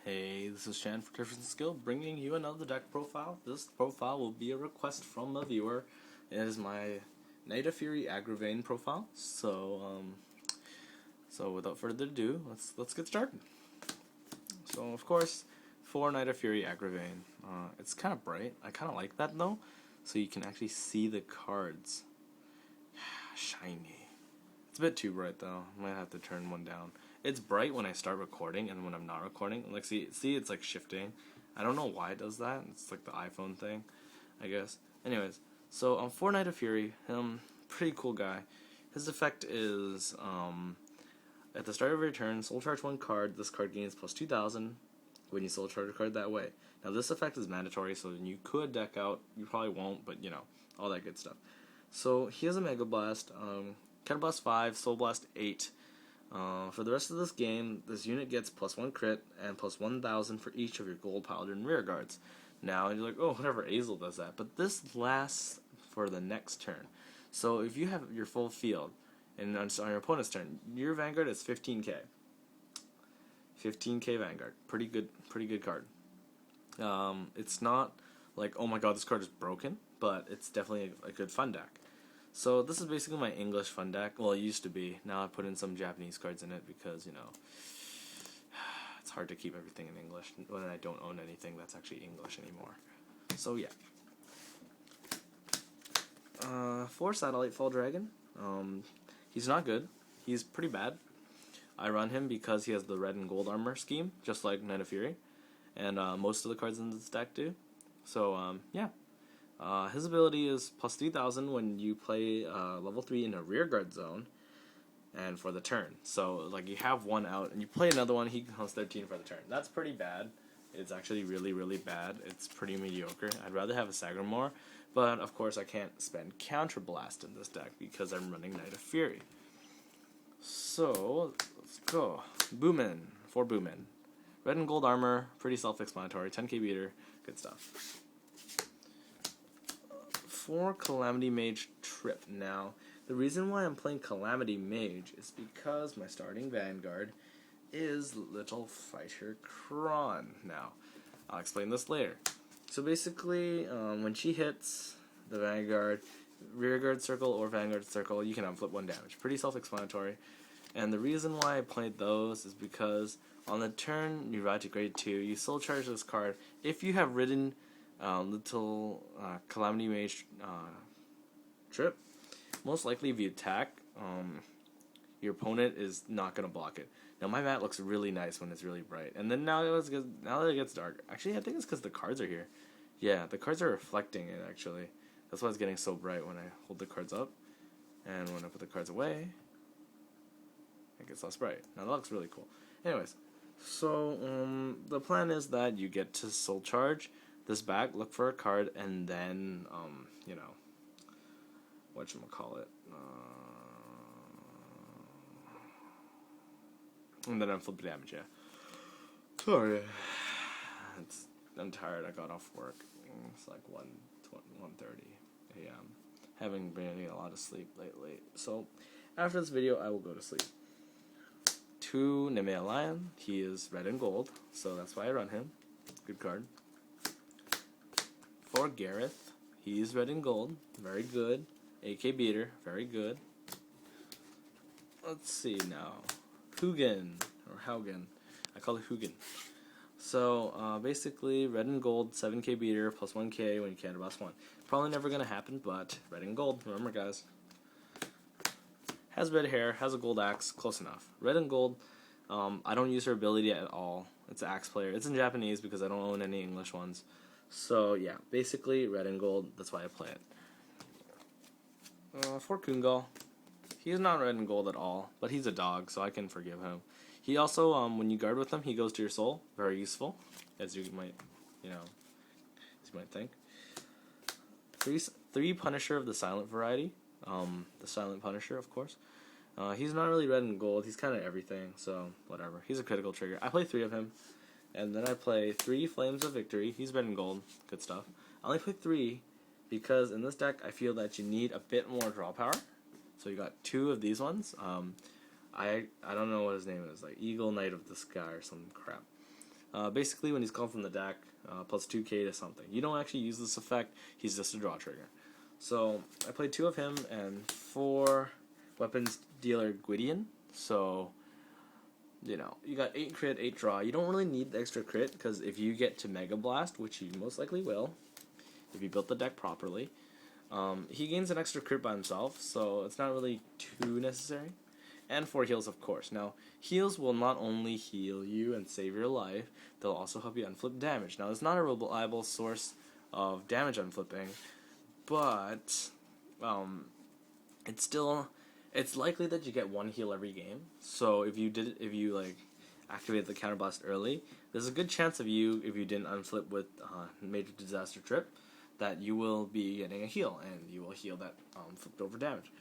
Hey, this is Shan for Difference Skill, bringing you another deck profile. This profile will be a request from a viewer. It is my Knight of Fury Aggro Vein profile. So without further ado, let's get started. So of course, for Knight of Fury Aggro Vein, it's kind of bright. I kind of like that though, so you can actually see the cards. Shiny. It's a bit too bright though. I might have to turn one down. It's bright when I start recording, and when I'm not recording, like see it's like shifting. I don't know why it does that. It's like the iPhone thing, I guess. Anyways, so for Knight of Fury, pretty cool guy. His effect is at the start of your turn, soul charge one card. This card gains plus 2,000 when you soul charge a card that way. Now this effect is mandatory, so you could deck out. You probably won't, but you know, all that good stuff. So he has a Mega Blast, Counter Blast 5, Soul Blast 8. For the rest of this game, this unit gets plus 1 crit and plus 1,000 for each of your gold Paladin rear guards. Now you're like, oh, whatever, Azel does that, but this lasts for the next turn. So if you have your full field, and on your opponent's turn, your Vanguard is 15k. 15k Vanguard, pretty good card. It's not like, oh my god, this card is broken, but it's definitely a good fun deck. So this is basically my English fun deck. Well, it used to be. Now I put in some Japanese cards in it because, you know, it's hard to keep everything in English when I don't own anything that's actually English anymore. So yeah. For Satellite Fall Dragon, he's not good. He's pretty bad. I run him because he has the red and gold armor scheme, just like Knight of Fury, and most of the cards in this deck do. So yeah. His ability is plus 3,000 when you play level 3 in a rearguard zone, and for the turn. So like you have one out and you play another one, he counts 13 for the turn. That's pretty bad. It's actually really bad. It's pretty mediocre. I'd rather have a Sagramore, but of course I can't spend Counter Blast in this deck because I'm running Knight of Fury. So let's go. Boomin for Boomin. Red and gold armor, pretty self-explanatory. 10k beater, good stuff. For Calamity Mage Trip. Now, the reason why I'm playing Calamity Mage is because my starting Vanguard is Little Fighter Kron. Now, I'll explain this later. So basically, when she hits the Vanguard, Rearguard Circle or Vanguard Circle, you can unflip 1 damage. Pretty self-explanatory. And the reason why I played those is because on the turn you ride to grade 2, you soul charge this card. If you have ridden Little Calamity Mage Trip, most likely if you attack, your opponent is not going to block it. Now my mat looks really nice when it's really bright, and then now that it gets dark, actually I think it's because the cards are here. Yeah, the cards are reflecting it actually. That's why it's getting so bright when I hold the cards up, and when I put the cards away, it gets less bright. Now that looks really cool. Anyways, so the plan is that you get to soul charge this back, look for a card, and then, you know, whatchamacallit, and then unflip damage, yeah. Sorry. I'm tired, I got off work. It's like 1:30 a.m. Haven't been getting a lot of sleep lately. So, after this video, I will go to sleep. To Nemea Lion, he is red and gold, so that's why I run him. Good card. For Gareth, he's red and gold, very good. AK beater, very good. Let's see now. Hougan, or Hougan. I call it Hougan. So, basically, red and gold, 7k beater, plus 1k when you counter blast 1. Probably never going to happen, but red and gold, remember guys. Has red hair, has a gold axe, close enough. Red and gold, I don't use her ability at all. It's an axe player. It's in Japanese because I don't own any English ones. So yeah, basically red and gold, that's why I play it. For Khungo, he's not red and gold at all, but he's a dog, so I can forgive him. He also, when you guard with him, he goes to your soul. Very useful, as you might, think. Three Punisher of the silent variety. The silent Punisher, of course. He's not really red and gold, he's kind of everything, so whatever. He's a critical trigger. I play 3 of him. And then I play 3 Flames of Victory. He's red and gold. Good stuff. I only play 3 because in this deck I feel that you need a bit more draw power. So you got 2 of these ones. I don't know what his name is. Like Eagle Knight of the Sky or some crap. Basically, when he's called from the deck, plus 2k to something. You don't actually use this effect, he's just a draw trigger. So, I played 2 of him and 4 weapons dealer Gwydion. So, you know, you got 8 crit, 8 draw. You don't really need the extra crit, because if you get to Mega Blast, which you most likely will, if you built the deck properly, he gains an extra crit by himself, so it's not really too necessary. And 4 heals, of course. Now, heals will not only heal you and save your life, they'll also help you unflip damage. Now, it's not a reliable source of damage unflipping, but it's likely that you get 1 heal every game. So if you like activate the counterblast early, there's a good chance of you, if you didn't unflip with Major Disaster Trip, that you will be getting a heal, and you will heal that flipped over damage.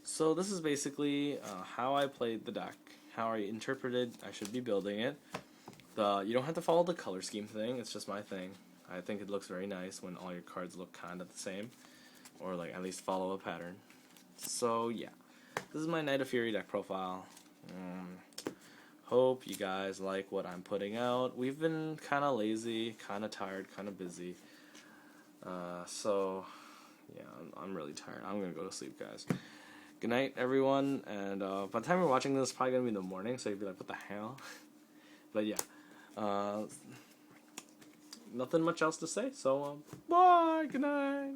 So this is basically how I played the deck, how I interpreted I should be building it. You don't have to follow the color scheme thing, it's just my thing. I think it looks very nice when all your cards look kind of the same, or like at least follow a pattern. So yeah, this is my Knight of Fury deck profile. Hope you guys like what I'm putting out. We've been kind of lazy, kind of tired, kind of busy. So yeah, I'm really tired. I'm gonna go to sleep, guys. Good night, everyone, and by the time you're watching this, it's probably going to be in the morning, so you'll be like, what the hell? But yeah, nothing much else to say, so bye, good night.